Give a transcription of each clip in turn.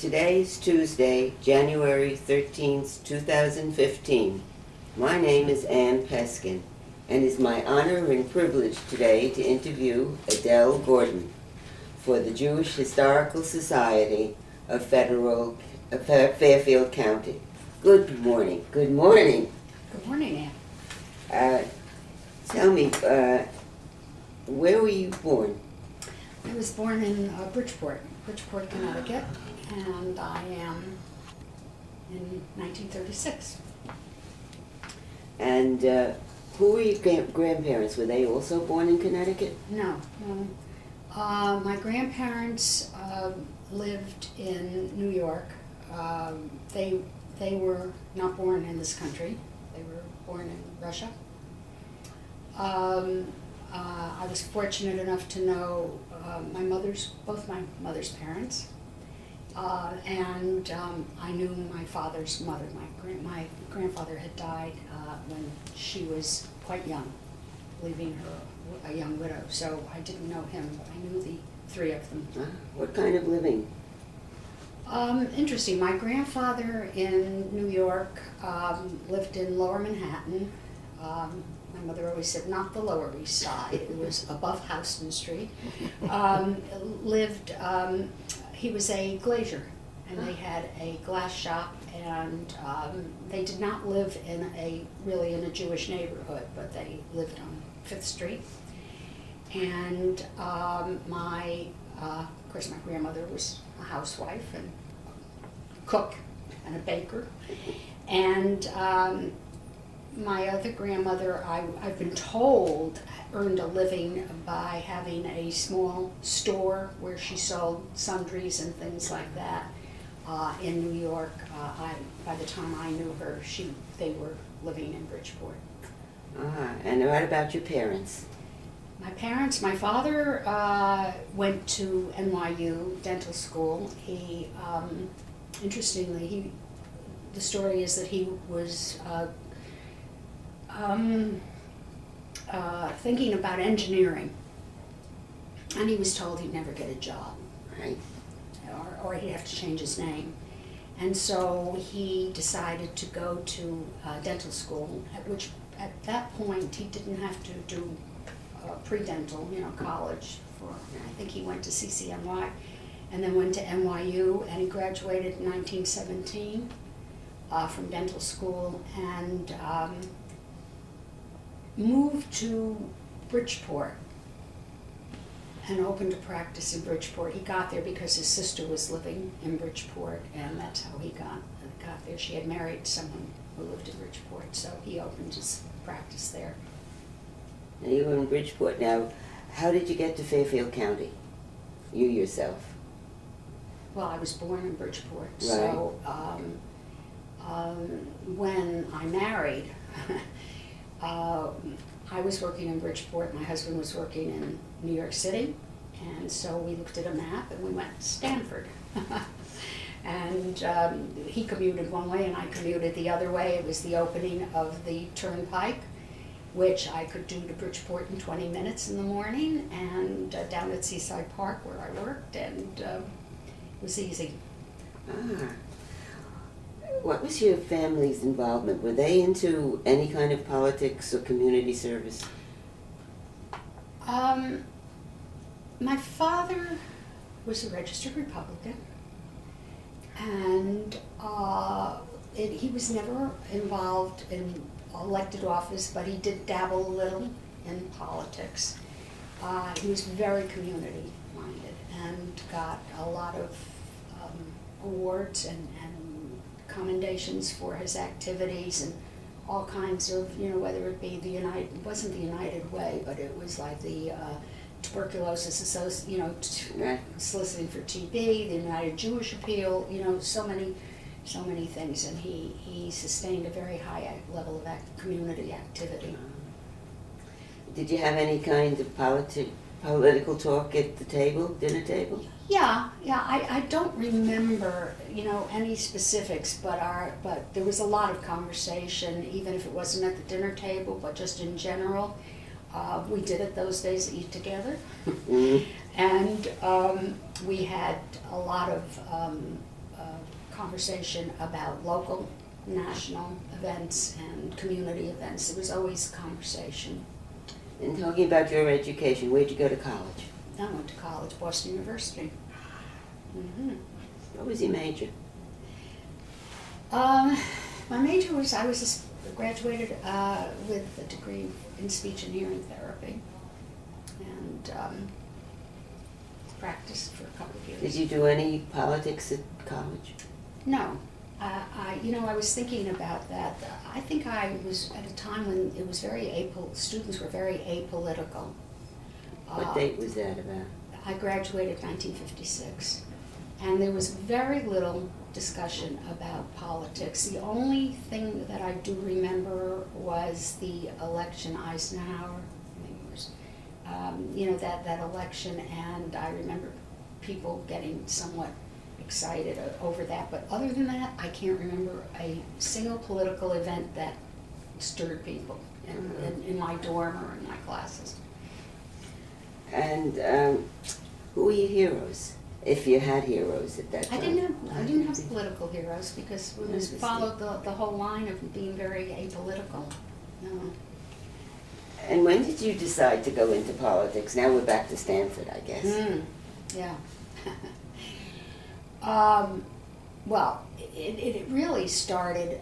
Today's Tuesday, January 13th, 2015. My name is Ann Peskin, and it's my honor and privilege today to interview Adele Gordon for the Jewish Historical Society of Fairfield County. Good morning. Good morning. Good morning, Ann. Tell me, where were you born? I was born in Bridgeport, Connecticut, and I am in 1936. And who were your grandparents? Were they also born in Connecticut? No. My grandparents lived in New York. They were not born in this country. They were born in Russia. I was fortunate enough to know both my mother's parents, and I knew my father's mother. My grandfather had died when she was quite young, leaving her a young widow. So I didn't know him, but I knew the three of them. What kind of living? Interesting. My grandfather in New York lived in Lower Manhattan. My mother always said not the Lower East Side. It was above Houston Street. He was a glazier, and they had a glass shop, and they did not live really in a Jewish neighborhood, but they lived on 5th Street. And of course, my grandmother was a housewife and a cook and a baker, and my other grandmother, I've been told, earned a living by having a small store where she sold sundries and things like that in New York. By the time I knew her, they were living in Bridgeport. And what about your parents? My father went to NYU dental school. He, interestingly, the story is that he was thinking about engineering, and he was told he'd never get a job, right? Or he'd have to change his name, and so he decided to go to dental school. At that point he didn't have to do pre-dental, college. I think he went to CCNY, and then went to NYU, and he graduated in 1917 from dental school, and moved to Bridgeport and opened a practice in Bridgeport. He got there because his sister was living in Bridgeport, and that's how he got there. She had married someone who lived in Bridgeport, so he opened his practice there. Now you were in Bridgeport. Now, how did you get to Fairfield County, you yourself? Well, I was born in Bridgeport, right. So when I married, I was working in Bridgeport, my husband was working in New York City, and so we looked at a map and we went to Stanford. And he commuted one way and I commuted the other way. It was the opening of the Turnpike, which I could do to Bridgeport in 20 minutes in the morning, and down at Seaside Park where I worked, and it was easy. What was your family's involvement? Were they into any kind of politics or community service? My father was a registered Republican, and he was never involved in elected office, but he did dabble a little in politics. He was very community-minded and got a lot of awards and commendations for his activities, and all kinds of, whether it be it wasn't the United Way, but it was like the Tuberculosis Association, soliciting for TB, the United Jewish Appeal, so many things, and he sustained a very high level of community activity. Did you have any kind of political talk at the dinner table? Yeah. I don't remember, any specifics, but there was a lot of conversation, even if it wasn't at the dinner table, but just in general. We did it those days, eat together, and we had a lot of conversation about local, national events and community events. It was always conversation. And talking about your education, where'd you go to college? I went to college, Boston University. What was your major? My major was, I graduated with a degree in speech and hearing therapy, and practiced for a couple of years. Did you do any politics at college? No. I was thinking about that. I think I was at a time when it was students were very apolitical. What date was that about? I graduated 1956, and there was very little discussion about politics. The only thing that I do remember was the election, Eisenhower, I think it was, that election, and I remember people getting somewhat excited over that, but other than that, I can't remember a single political event that stirred people in my dorm or in my classes. And who were your heroes, if you had heroes at that time? I didn't have political heroes because we followed the whole line of being very apolitical. No. And when did you decide to go into politics? Now we're back to Stanford, I guess. Yeah. Well, it really started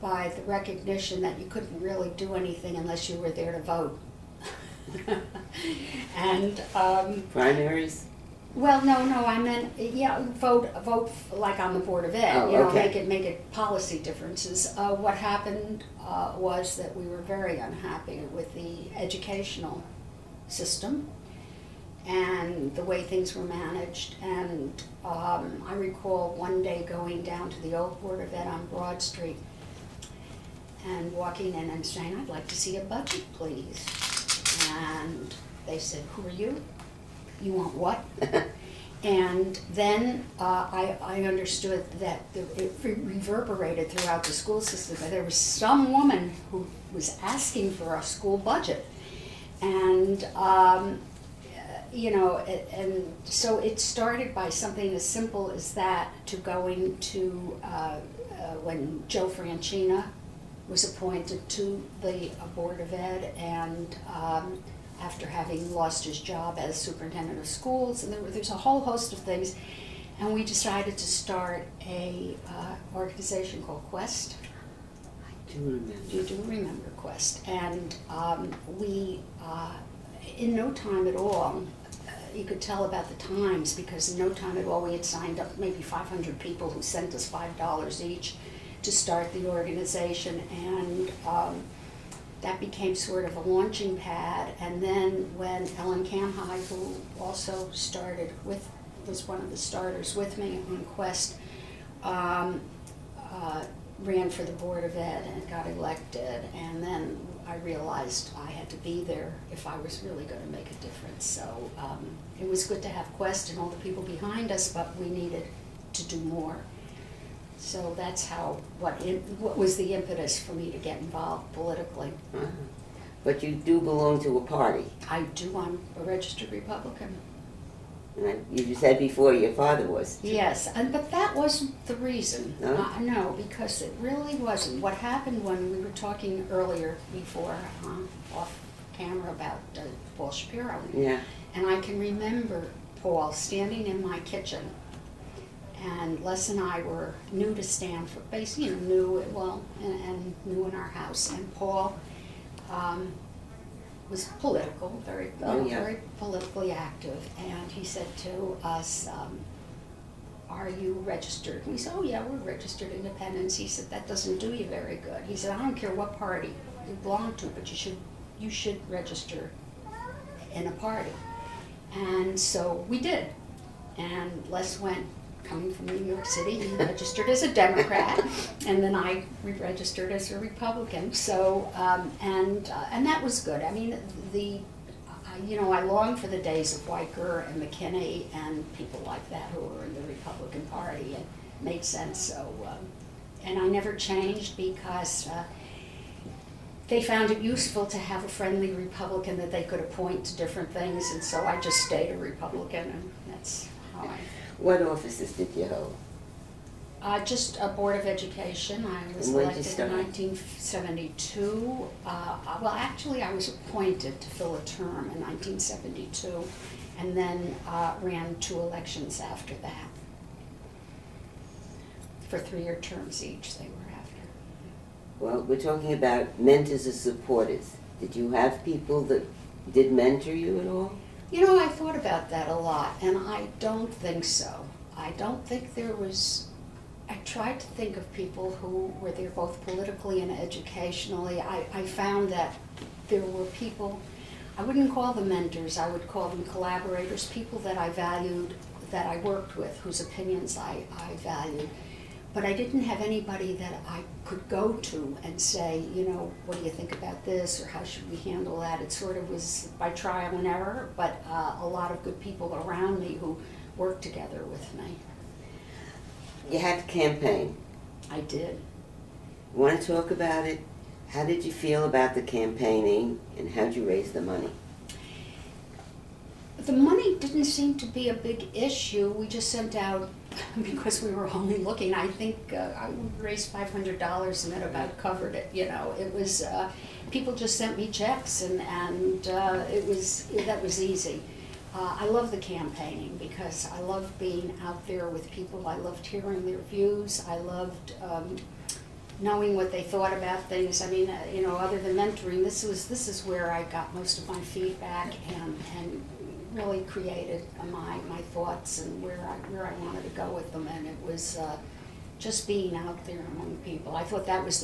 by the recognition that you couldn't really do anything unless you were there to vote. And primaries? Well, no, I meant vote like on the Board of Ed. Okay. Make it policy differences. What happened was that we were very unhappy with the educational system and the way things were managed. And I recall one day going down to the old Board of Ed on Broad Street and walking in and saying, "I'd like to see a budget, please." And they said, "Who are you? You want what?" And then I understood that it reverberated throughout the school system. There was some woman who was asking for a school budget. And, and so it started by something as simple as that, to going to, when Joe Franchina was appointed to the Board of Ed, and after having lost his job as superintendent of schools, and there's a whole host of things, and we decided to start a organization called Quest. I do remember. You do remember Quest, and we, in no time at all, you could tell about the times, because in no time at all we had signed up maybe 500 people who sent us $5 each to start the organization, and that became sort of a launching pad. And then when Ellen Camhigh, who also was one of the starters with me on Quest, ran for the Board of Ed and got elected, and then I realized I had to be there if I was really going to make a difference. So it was good to have Quest and all the people behind us, but we needed to do more. So that's what was the impetus for me to get involved politically. But you do belong to a party. I do. I'm a registered Republican. And you said before your father was. Yes, but that wasn't the reason. No? No, because it really wasn't. What happened when we were talking earlier before, off camera, about Paul Shapiro. Yeah. And I can remember Paul standing in my kitchen, and Les and I were new to Stanford, basically new in our house. And Paul was political, very politically active, and he said to us, "Are you registered?" And we said, "Oh yeah, we're registered independents." He said, "That doesn't do you very good." He said, "I don't care what party you belong to, but you should register in a party." And so we did, and Les went, coming from New York City, he registered as a Democrat, and then I re-registered as a Republican. So, and that was good. I mean, I longed for the days of Weicker and McKinney and people like that who were in the Republican Party, and made sense. So, and I never changed because they found it useful to have a friendly Republican that they could appoint to different things, and so I just stayed a Republican, and that's how I... What offices did you hold? Just a Board of Education. I was And when did you elected start? in 1972. Well, actually, I was appointed to fill a term in 1972, and then ran 2 elections after that. For 3-year terms each, they were after. Well, we're talking about mentors or supporters. Did you have people that did mentor you at all? You know, I thought about that a lot, and I don't think so. I don't think there was. I tried to think of people who were there both politically and educationally. I found that there were people, I wouldn't call them mentors, I would call them collaborators, people that I valued, that I worked with, whose opinions I valued. But I didn't have anybody that I could go to and say, you know, what do you think about this, or how should we handle that? It sort of was by trial and error, but a lot of good people around me who worked together with me. You had to campaign. I did. Want to talk about it? How did you feel about the campaigning, and how did you raise the money? The money didn't seem to be a big issue. We just sent out, because we were only looking, I think I raised $500 and that about covered it. You know, it was, people just sent me checks, and that was easy. I love the campaigning because I loved being out there with people. I loved hearing their views. I loved knowing what they thought about things. I mean, you know, other than mentoring, this is where I got most of my feedback and really created my thoughts and where I wanted to go with them. And it was just being out there among people. I thought that was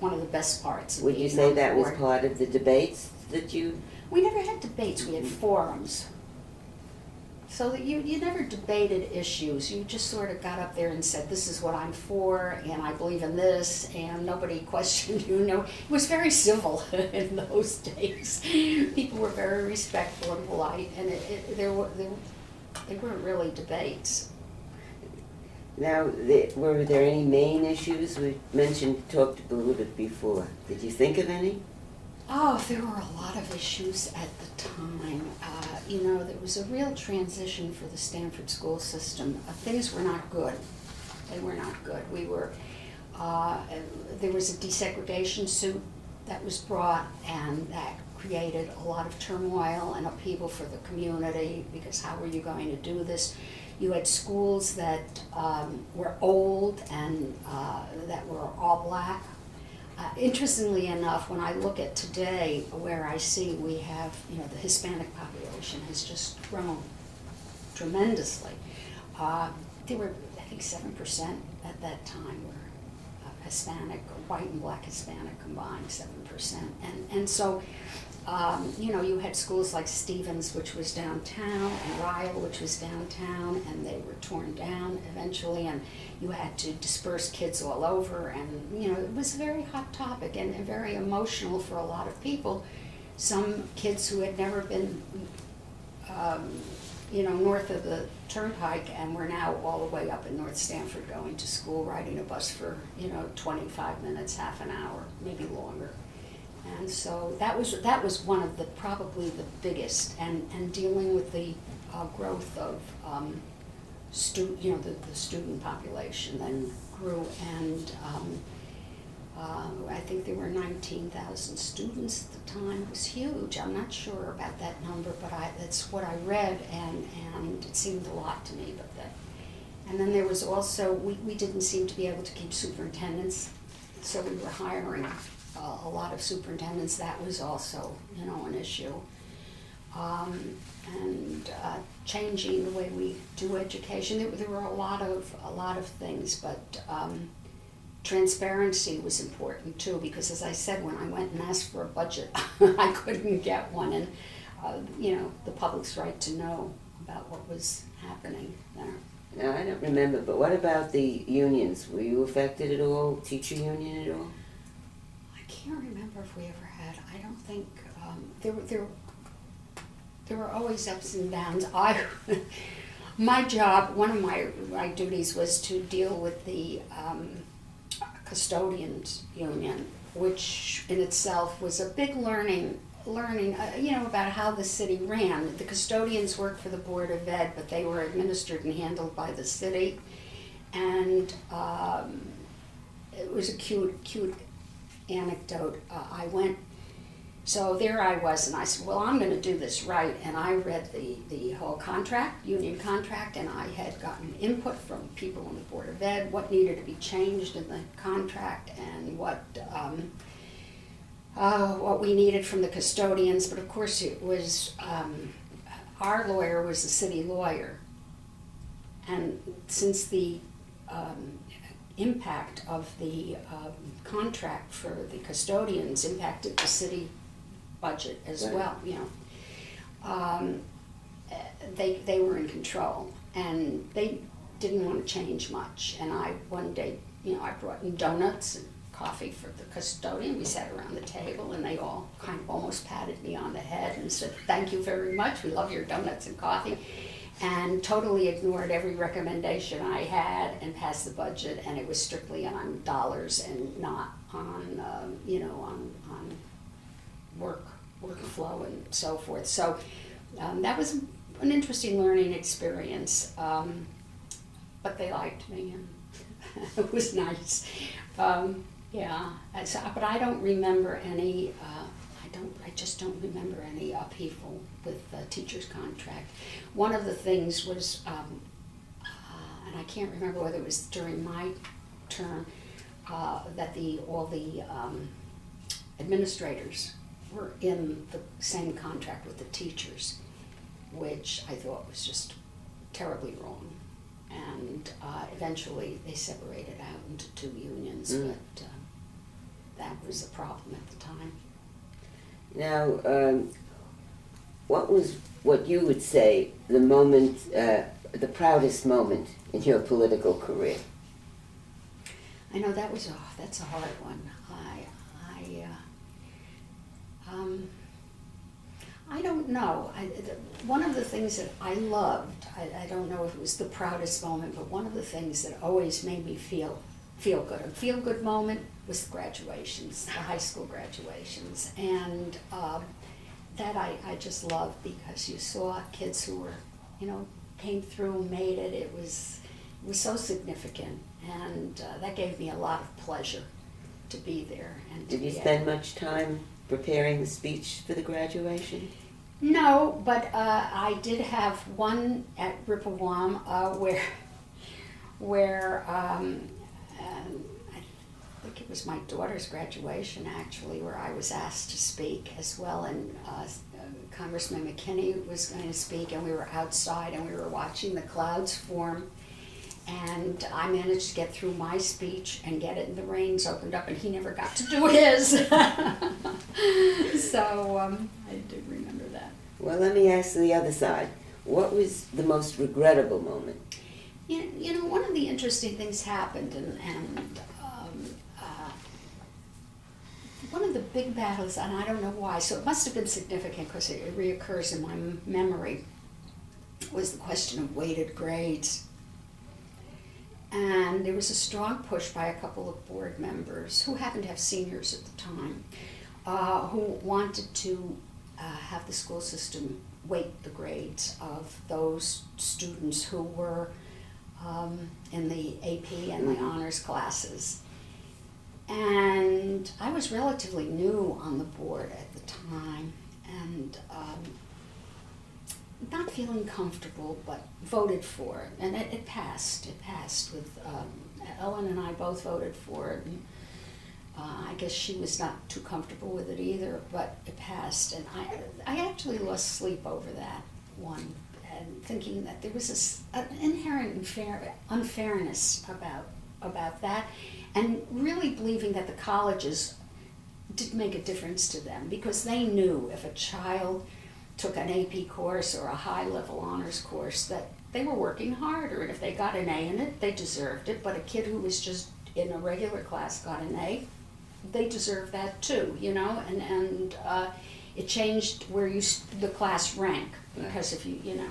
one of the best parts of Would you say that was part of the debates that you? We never had debates. We had forums. So that you never debated issues. You just sort of got up there and said, this is what I'm for, and I believe in this, and nobody questioned you. No, it was very civil in those days. People were very respectful and polite, and they weren't really debates. Now, were there any main issues? We talked a little bit before. Did you think of any? Oh, there were a lot of issues at the time. You know, there was a real transition for the Stanford school system. Things were not good. They were not good. There was a desegregation suit that was brought, and that created a lot of turmoil and upheaval for the community, because how were you going to do this? You had schools that were old and that were all black. Interestingly enough, when I look at today, where I see we have, you know, the Hispanic population has just grown tremendously. There were, I think, 7% at that time were Hispanic, white and black Hispanic combined, 7%. And so, you know, you had schools like Stevens, which was downtown, and Ryle, which was downtown, and they were torn down eventually, and you had to disperse kids all over, and, you know, it was a very hot topic and very emotional for a lot of people. Some kids who had never been, you know, north of the Turnpike and were now all the way up in North Stamford going to school, riding a bus for, you know, 25 minutes, half an hour, maybe longer. And so that was one of probably the biggest, and dealing with the growth of you know, the student population that grew, and I think there were 19,000 students at the time. It was huge. I'm not sure about that number, but that's what I read, and it seemed a lot to me. And then there was also, we didn't seem to be able to keep superintendents, so we were hiring a lot of superintendents. That was also, you know, an issue. And changing the way we do education. There were a lot of things, but transparency was important too, because, as I said, when I went and asked for a budget, I couldn't get one, and you know, the public's right to know about what was happening there. Now, I don't remember, but what about the unions? Were you affected at all, teacher union at all? I can't remember if we ever had. I don't think there were always ups and downs. My job, one of my duties was to deal with the custodians union, which in itself was a big learning, you know, about how the city ran. The custodians worked for the Board of Ed, but they were administered and handled by the city. And it was a cute anecdote. So there I was, and I said, well, I'm going to do this right. And I read the whole contract, union contract, and I had gotten input from people on the Board of Ed, what needed to be changed in the contract, and what we needed from the custodians. But of course it was, our lawyer was the city lawyer. And since the impact of the contract for the custodians impacted the city budget as well, you know, they were in control, and they didn't want to change much. And one day, you know, I brought in donuts and coffee for the custodian. We sat around the table, and they all kind of almost patted me on the head and said, thank you very much, we love your donuts and coffee, and totally ignored every recommendation I had and passed the budget. And it was strictly on dollars and not on, you know, on workflow and so forth. So that was an interesting learning experience, but they liked me, and it was nice. Yeah, but I don't remember any, I just don't remember any upheaval with the teacher's contract. One of the things was, and I can't remember whether it was during my term, that all the administrators were in the same contract with the teachers, which I thought was just terribly wrong. And eventually they separated out into two unions, but that was a problem at the time. Now, what was what you would say the moment, the proudest moment in your political career? I know that's a hard one. I don't know. One of the things that I loved, I don't know if it was the proudest moment, but one of the things that always made me feel good. A feel-good moment was the graduations, the high school graduations. And that I just loved, because you saw kids who were, you know, came through, made it. It was so significant, and that gave me a lot of pleasure to be there. And did you spend much time preparing the speech for the graduation? No, but I did have one at Rippewam where I think it was my daughter's graduation, actually, where I was asked to speak as well, and Congressman McKinney was going to speak, and we were outside and we were watching the clouds form, and I managed to get through my speech and get it, and the reins opened up, and he never got to do his. So I do remember that. Well, let me ask the other side. What was the most regrettable moment? You know, one of the interesting things happened, and one of the big battles, and I don't know why, so it must have been significant because it reoccurs in my memory, was the question of weighted grades. And there was a strong push by a couple of board members, who happened to have seniors at the time, who wanted to have the school system weight the grades of those students who were in the AP and the honors classes. And I was relatively new on the board at the time, and not feeling comfortable, but voted for it, and it passed. It passed with Ellen and I both voted for it. And, I guess she was not too comfortable with it either, but it passed. And I actually lost sleep over that one, and thinking that there was an inherent unfairness about that, and really believing that the colleges did make a difference to them, because they knew if a child took an AP course or a high-level honors course that they were working harder, and if they got an A in it, they deserved it. But a kid who was just in a regular class got an A, they deserved that too, you know, and it changed where the class rank, because if you know.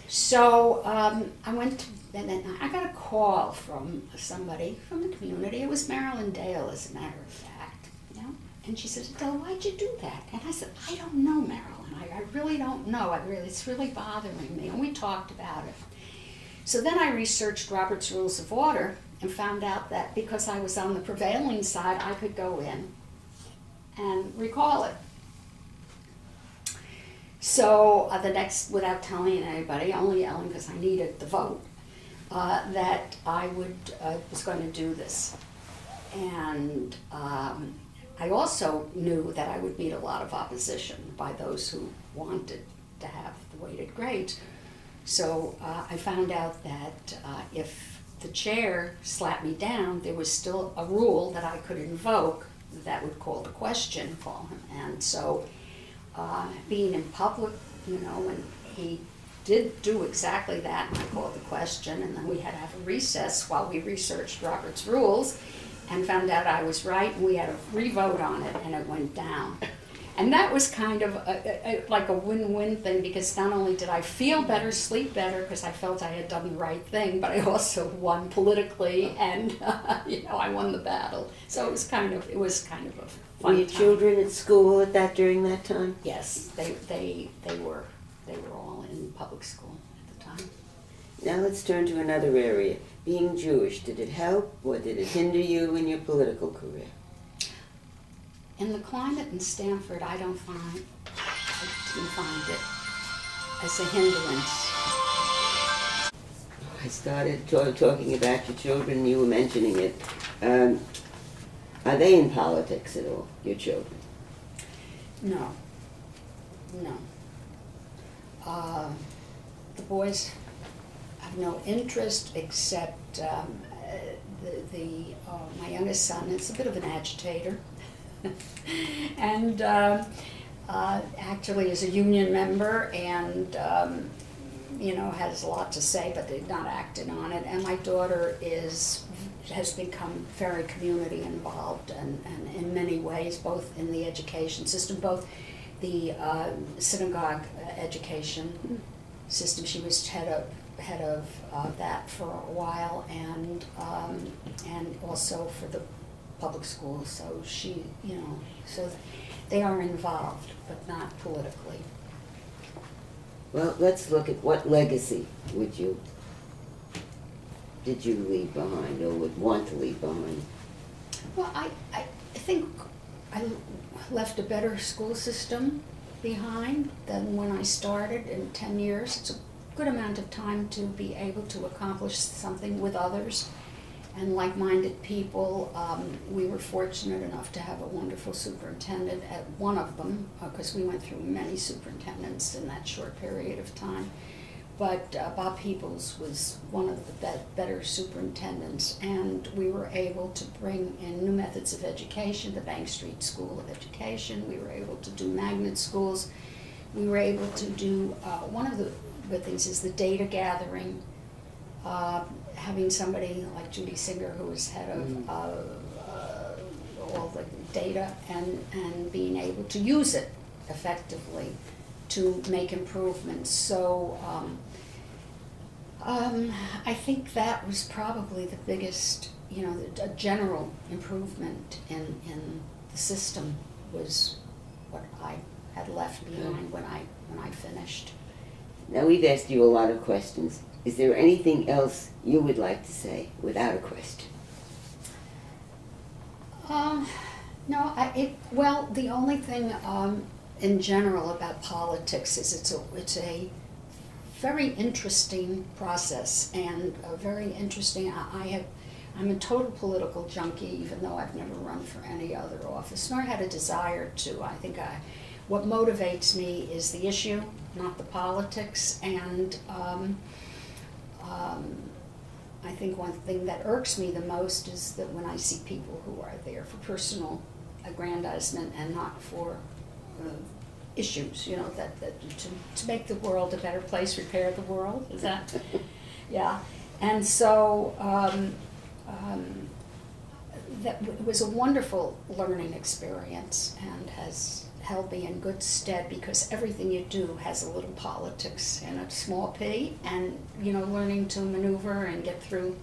So I went to, and then I got a call from somebody from the community. It was Marilyn Dale, as a matter of fact, you know. And she said, Adele, why'd you do that? And I said, I don't know, Marilyn. I really don't know. It's really bothering me. And we talked about it. So then I researched Robert's Rules of Order and found out that because I was on the prevailing side, I could go in and recall it. So the next, without telling anybody, only yelling because I needed the vote, that I was going to do this. And I also knew that I would meet a lot of opposition by those who wanted to have the weighted grades. So I found out that if the chair slapped me down, there was still a rule that I could invoke that would call the question for him. And so being in public, you know, and he did do exactly that, and I called the question, and then we had to have a recess while we researched Robert's rules and found out I was right, and we had a re-vote on it, and it went down. And that was kind of like a win-win thing, because not only did I feel better, sleep better, because I felt I had done the right thing, but I also won politically, and you know, I won the battle. So it was kind of a fun time. Were your children at school during that time? Yes, they were all in public school at the time. Now let's turn to another area. Being Jewish, did it help or did it hinder you in your political career? In the climate in Stanford, I didn't find it as a hindrance. I started talking about your children, and you were mentioning it. Are they in politics at all, your children? No. The boys have no interest except my youngest son is a bit of an agitator. And actually is a union member, and you know, has a lot to say, but they've not acted on it. And my daughter has become very community involved, and in many ways, both in the education system, both the synagogue education system. She was head of that for a while, and also for the public schools. So she, you know, so they are involved, but not politically. Well, let's look at what legacy did you leave behind, or would want to leave behind? Well, I think I left a better school system behind than when I started. In 10 years, it's a good amount of time to be able to accomplish something with others and like-minded people. We were fortunate enough to have a wonderful superintendent at one of them, because we went through many superintendents in that short period of time. But Bob Peoples was one of the better superintendents, and we were able to bring in new methods of education, the Bank Street School of Education. We were able to do magnet schools. We were able to do, one of the good things is the data gathering, having somebody like Judy Singer, who was head of all the data, and being able to use it effectively to make improvements. So I think that was probably the biggest, you know, a general improvement in the system was what I had left behind when I finished. Now, we've asked you a lot of questions. Is there anything else you would like to say without a question? No, well, the only thing in general about politics is it's a very interesting process, and a very interesting, I'm a total political junkie, even though I've never run for any other office, nor had a desire to. I think what motivates me is the issue, not the politics, and I think one thing that irks me the most is that when I see people who are there for personal aggrandizement and not for issues, you know, that to make the world a better place, repair the world, is that? Yeah. And so that was a wonderful learning experience, and has held me in good stead, because everything you do has a little politics and a small p, and you know, learning to maneuver and get through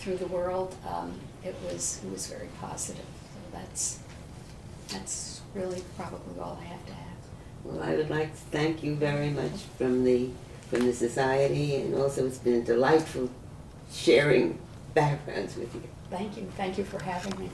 the world, it was very positive. So that's really probably all I have to add. Well, I would like to thank you very much from the from the society, and also it's been delightful sharing backgrounds with you. Thank you for having me.